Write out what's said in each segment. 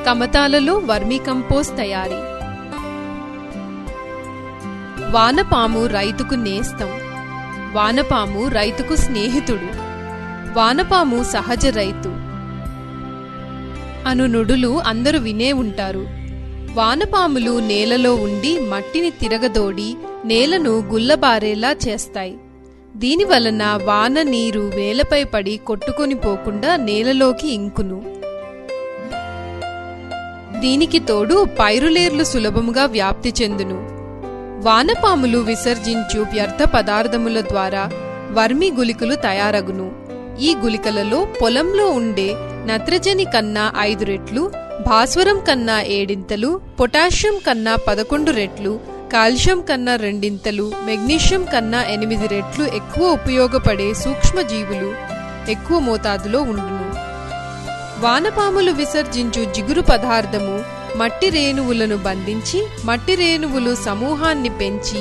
కమతాలలో vermi compost తయారీ. వానపాము రైతుకు నేస్తం. వానపాము రైతుకు స్నేహితుడు. వానపాము సహజ రైతు అను నుడులు అందరూ వినే ఉంటారు. వానపాములు నేలలో ఉండి మట్టిని తిరగదోడి నేలను గుల్లబారేలా చేస్తాయి. దీనివలన వాన నీరు వేలపై పడి కొట్టుకొని పోకుండా నేలలోకి ఇంకును. దీనికి తోడు పైరులేర్లు సులభముగా వ్యాప్తి చెందును. వానపాములు విసర్జించు వ్యర్థ పదార్థముల ద్వారా వర్మి గుళికలు తయారగును. ఈ గుళికలలో పొలంలో ఉండే నత్రజని కన్నా 5 రెట్లు, భాస్వరం కన్నా 7 పొటాషియం కన్నా 11 రెట్లు, కాల్షియం కన్నా 2 మెగ్నీషియం కన్నా 8 రెట్లు ఎక్కువ ఉపయోగపడే సూక్ష్మజీవులు ఎక్కువ మోతాదులో ఉండును. వానపాములు విసర్జించు జిగురు పదార్థము మట్టి రేణువులను బంధించి మట్టి రేణువులు సమూహాన్ని పెంచి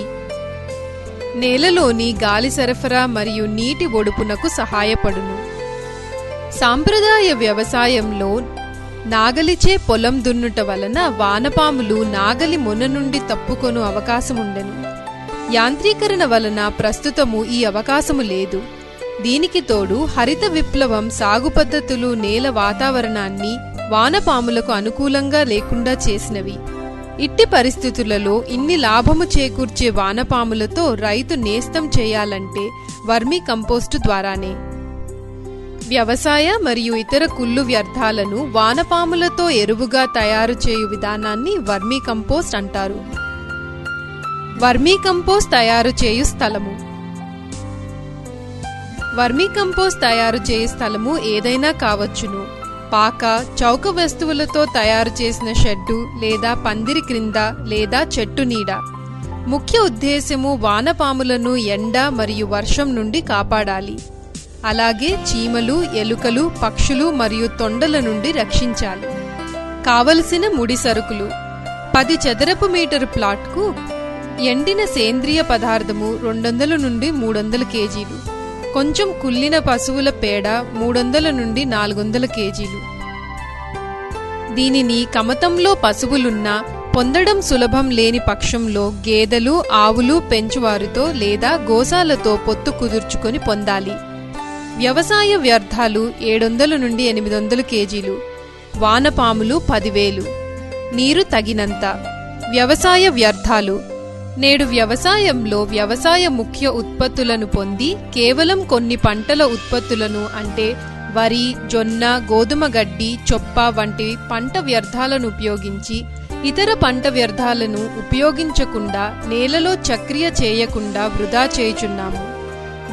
నేలలోని గాలి సరఫరా మరియు నీటి ఒడుపునకు సహాయపడును. సాంప్రదాయ వ్యవసాయంలో నాగలిచే పొలం దున్నుట వలన వానపాములు నాగలి మొన నుండి తప్పుకొను అవకాశముండెను. యాంత్రీకరణ వలన ప్రస్తుతము ఈ అవకాశము లేదు. దీనికి తోడు హరిత విప్లవం సాగు పద్ధతులు నేల వాతావరణాన్ని వానపాములకు అనుకూలంగా లేకుండా చేసినవి. ఇట్టి పరిస్థితులలో ఇన్ని లాభము చేకూర్చే వానపాములతో రైతు నేస్తం చేయాలంటే వర్మీ కంపోస్టు ద్వారానే. వ్యవసాయ మరియు ఇతర కుళ్ళు వ్యర్థాలను వానపాములతో ఎరువుగా తయారు చేయు విధానాన్ని వర్మీ కంపోస్ట్ అంటారు. వర్మీ కంపోస్ట్ తయారు చేయు స్థలము. వర్మీ కంపోస్ట్ తయారు చేయు స్థలము ఏదైనా కావచ్చును. పాక, చౌక వస్తువులతో తయారు చేసిన షెడ్డు లేదా పందిరి క్రింద లేదా చెట్టు నీడ. ముఖ్య ఉద్దేశ్యము వానపాములను ఎండ మరియు వర్షం నుండి కాపాడాలి. అలాగే చీమలు, ఎలుకలు, పక్షులు మరియు తొండల నుండి రక్షించాలి. కావలసిన ముడి సరుకులు: 10 చదరపు మీటరు ప్లాట్కు ఎండిన సేంద్రియ పదార్థము 200 నుండి 300 కేజీలు, కొంచెం కుళ్ళిన పశువుల పేడ 300 నుండి 400 కేజీలు. దీనిని కమతంలో పశువులున్నా పొందడం సులభం లేని పక్షంలో గేదెలు, ఆవులు పెంచువారితో లేదా గోశాలతో పొత్తు కుదుర్చుకొని పొందాలి. వ్యవసాయ వ్యర్థాలు 700 నుండి 800 కేజీలు. వానపాములు 10,000. నీరు తగినంత. వ్యవసాయ వ్యర్థాలు: నేడు వ్యవసాయంలో వ్యవసాయ ముఖ్య ఉత్పత్తులను పొంది కేవలం కొన్ని పంటల ఉత్పత్తులను అంటే వరి, జొన్న, గోధుమ గడ్డి, చొప్ప వంటి పంట వ్యర్థాలను ఉపయోగించి ఇతర పంట వ్యర్థాలను ఉపయోగించకుండా నేలలో చక్రియ చేయకుండా వృధా చేయుచున్నాము.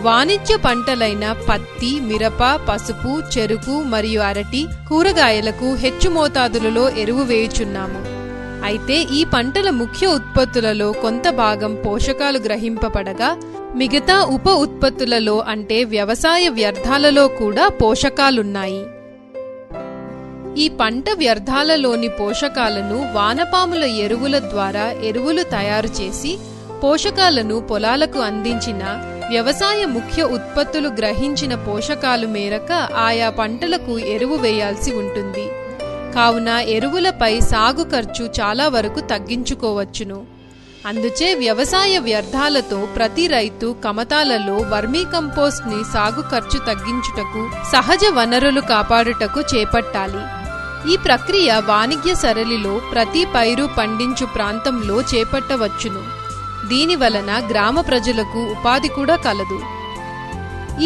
వాణిజ్య పంటలైన పత్తి, మిరప, పసుపు, చెరుకు మరియు అరటి, కూరగాయలకు హెచ్చు మోతాదులలో ఎరువు వేయుచున్నాము. అయితే ఈ పంటల ముఖ్య ఉత్పత్తులలో కొంత భాగం పోషకాలు గ్రహింపబడగా మిగతా ఉప ఉత్పత్తులలో అంటే వ్యవసాయ వ్యర్థాలలో కూడా పోషకాలున్నాయి. ఈ పంట వ్యర్థాలలోని పోషకాలను వానపాముల ఎరువుల ద్వారా ఎరువులు తయారు చేసి పోషకాలను పొలాలకు అందించిన వ్యవసాయ ముఖ్య ఉత్పత్తులు గ్రహించిన పోషకాలు మేరకు ఆయా పంటలకు ఎరువు వేయాల్సి ఉంటుంది. కావున ఎరువులపై సాగు ఖర్చు చాలా వరకు తగ్గించుకోవచ్చును. అందుచే వ్యవసాయ వ్యర్థాలతో ప్రతి రైతు కమతాలలో వర్మీ కంపోస్ట్ ని సాగు ఖర్చు తగ్గించుటకు, సహజ వనరులు కాపాడుటకు చేపట్టాలి. ఈ ప్రక్రియ వాణిజ్య సరళిలో ప్రతి పైరు పండించు ప్రాంతంలో చేపట్టవచ్చును. దీనివలన గ్రామ ప్రజలకు ఉపాధి కూడా కలదు.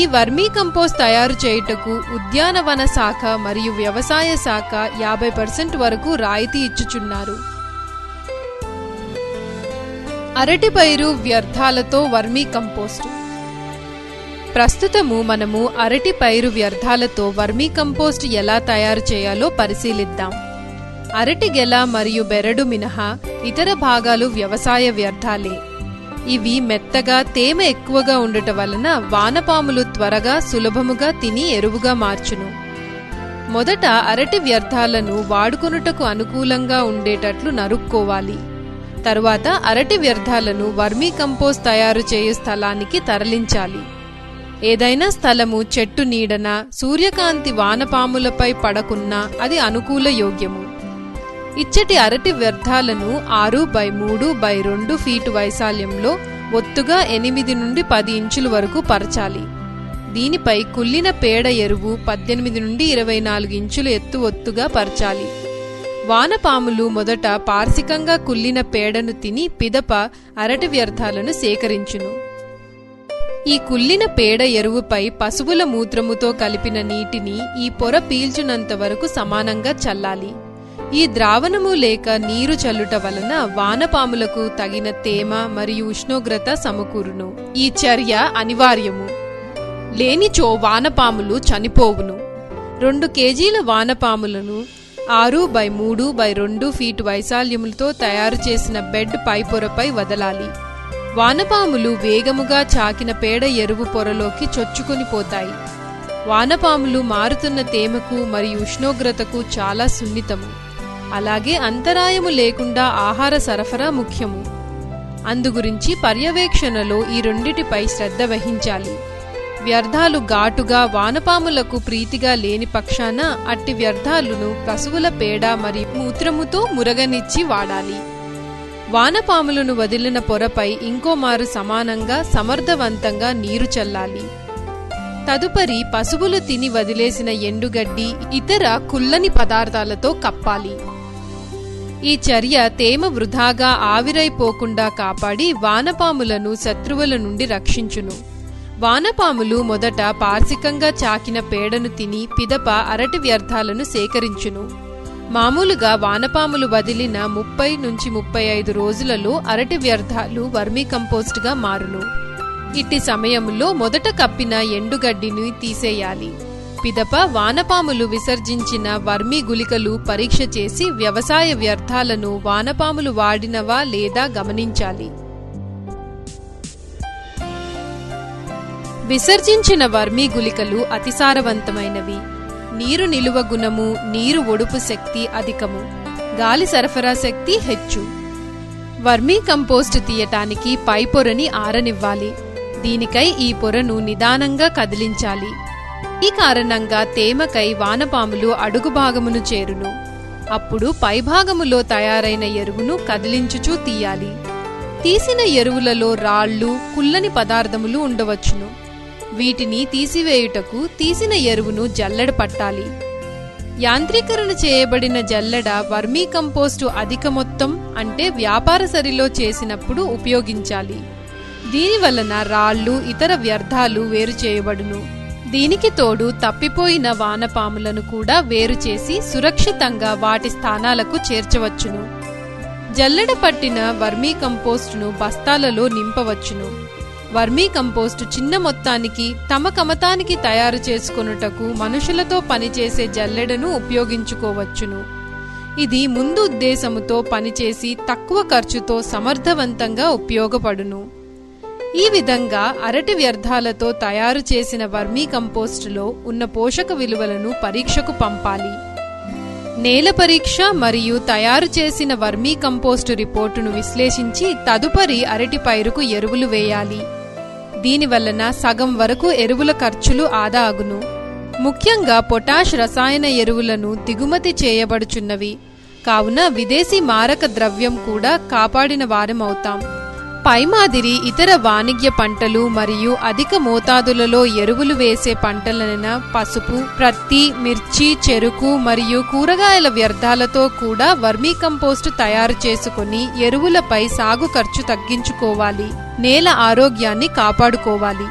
ఈ వర్మీ కంపోస్ట్ తయారు చేయుటకు ఉద్యానవన శాఖ మరియు వ్యవసాయ శాఖ 50% వరకు రాయితీ ఇచ్చుచున్నారు. అరటి పైరు వ్యర్థాలతో వర్మీ కంపోస్ట్. ప్రస్తుతము మనము అరటి పైరు వ్యర్థాలతో వర్మీ కంపోస్ట్ ఎలా తయారు చేయాలో పరిశీలిద్దాం. అరటి గెల మరియు బెరడు మినహా ఇతర భాగాలు వ్యవసాయ వ్యర్థాలే. ఇవి మెత్తగా తేమ ఎక్కువగా ఉండటం వలన వానపాములు త్వరగా సులభముగా తిని ఎరువుగా మార్చును. మొదట అరటి వ్యర్థాలను వాడుకొనుటకు అనుకూలంగా ఉండేటట్లు నరుక్కోవాలి. తరువాత అరటి వ్యర్థాలను వర్మీ కంపోస్ట్ తయారు చేయు స్థలానికి తరలించాలి. ఏదైనా స్థలము చెట్టు నీడన, సూర్యకాంతి వానపాములపై పడకున్నా అది అనుకూల యోగ్యము. ఇచ్చటి అరటి వ్యర్థాలను 6x3x2 ఫీటు వైశాల్యంలో ఒత్తుగా 8 నుండి 10 ఇంచుల వరకు పరచాలి. దీనిపై కుళ్ళిన పేడ ఎరువు 18 నుండి 24 ఇంచుల ఎత్తు ఒత్తుగా పరచాలి. వానపాములు మొదట పార్శికంగా కుళ్ళిన పేడను తిని పిదప అరటి వ్యర్థాలను సేకరించును. ఈ కుళ్ళిన పేడ ఎరువుపై పశువుల మూత్రముతో కలిపిన నీటిని ఈ పొర పీల్చునంత వరకు సమానంగా చల్లాలి. ఈ ద్రావణము లేక నీరు చల్లుట వలన వానపాములకు తగిన తేమ మరియు ఉష్ణోగ్రత సమకూరును. ఈ చర్య అనివార్యము. లేనిచో వానపాములు చనిపోవును. 2 కేజీల వానపాములను 6x3x2 ఫీటు వైశాల్యములతో తయారు చేసిన బెడ్ పైపొరపై వదలాలి. వానపాములు వేగముగా చాకిన పేడ ఎరువు పొరలోకి చొచ్చుకొని పోతాయి. వానపాములు మారుతున్న తేమకు మరియు ఉష్ణోగ్రతకు చాలా సున్నితము. అలాగే అంతరాయము లేకుండా ఆహార సరఫరా ముఖ్యము. అందుగురించి పర్యవేక్షణలో ఈ రెండిటిపై శ్రద్ధ వహించాలి. వ్యర్థాలు ఘాటుగా వానపాములకు ప్రీతిగా లేని పక్షాన అట్టి వ్యర్థాలను పశువుల పేడ మరియు మూత్రముతో మురగనిచ్చి వాడాలి. వానపాములను వదిలిన పొరపై ఇంకోమారు సమానంగా సమర్థవంతంగా నీరు చల్లాలి. తదుపరి పశువులు తిని వదిలేసిన ఎండుగడ్డి ఇతర కుళ్ళని పదార్థాలతో కప్పాలి. ఈ చర్య తేమ వృధాగా ఆవిరైపోకుండా కాపాడి వానపాములను శత్రువుల నుండి రక్షించును. వానపాములు మొదట పార్శికంగా చాకిన పేడను తిని పిదప అరటి వ్యర్థాలను సేకరించును. మామూలుగా వానపాములు వదిలిన 30 నుంచి 35 రోజులలో అరటి వ్యర్థాలు వర్మీ కంపోస్ట్గా మారును. ఇట్టి సమయంలో మొదట కప్పిన ఎండుగడ్డిని తీసేయాలి. పిదప వానపాములు విసర్జించిన వర్మీ గుళికలు పరీక్ష చేసి వ్యవసాయ వ్యర్థాలను వానపాములు వాడినవా లేదా గమనించాలి. విసర్జించిన వర్మీ గుళికలు అతిసారవంతమైనవి. నీరు నిలువ గుణము, నీరు ఒడుపు శక్తి అధికము, గాలి సరఫరా శక్తి హెచ్చు. వర్మీ కంపోస్ట్ తీయటానికి పై పొరని ఆరనివ్వాలి. దీనికై ఈ పొరను నిదానంగా కదిలించాలి. ఈ కారణంగా తేమకై వానపాములు అడుగు భాగమును చేరును. అప్పుడు పైభాగములో తయారైన ఎరువును కదిలించుచూ తీయాలి. తీసిన ఎరువులలో రాళ్ళు, కుళ్ళని పదార్థములు ఉండవచ్చును. వీటిని తీసివేయుటకు తీసిన ఎరువును జల్లెడ పట్టాలి. యాంత్రీకరణ చేయబడిన జల్లెడ వర్మీ కంపోస్టు అధిక మొత్తం అంటే వ్యాపార సరిలో చేసినప్పుడు ఉపయోగించాలి. దీనివలన రాళ్ళు, ఇతర వ్యర్థాలు వేరు చేయబడును. దీనికి తోడు తప్పిపోయిన వానపాములను కూడా వేరు చేసి సురక్షితంగా వాటి స్థానాలకు చేర్చవచ్చును. జల్లెడ పట్టిన వర్మీ కంపోస్టును బస్తాలలో నింపవచ్చును. వర్మీ కంపోస్టు చిన్న మొత్తానికి తమ కమతానికి తయారు చేసుకొనుటకు మనుషులతో పనిచేసే జల్లెడను ఉపయోగించుకోవచ్చును. ఇది ముందు ఉద్దేశముతో పనిచేసి తక్కువ ఖర్చుతో సమర్థవంతంగా ఉపయోగపడును. ఈ విధంగా అరటి వ్యర్థాలతో తయారు చేసిన వర్మీ కంపోస్టులో ఉన్న పోషక విలువలను పరీక్షకు పంపాలి. నేల పరీక్ష మరియు తయారు చేసిన వర్మీ కంపోస్టు రిపోర్టును విశ్లేషించి తదుపరి అరటి పైరుకు ఎరువులు వేయాలి. దీనివలన సగం వరకు ఎరువుల ఖర్చులు ఆదా అగును. ముఖ్యంగా పొటాష్ రసాయన ఎరువులను దిగుమతి చేయబడుచున్నవి కావున విదేశీ మారక ద్రవ్యం కూడా కాపాడిన వారమవుతాం. పై మాదిరి ఇతర వాణిజ్య పంటలు మరియు అధిక మోతాదులలో ఎరువులు వేసే పంటలైన పసుపు, ప్రత్తి, మిర్చి, చెరుకు మరియు కూరగాయల వ్యర్థాలతో కూడా వర్మీ కంపోస్టు తయారు చేసుకుని ఎరువులపై సాగు ఖర్చు తగ్గించుకోవాలి. నేల ఆరోగ్యాన్ని కాపాడుకోవాలి.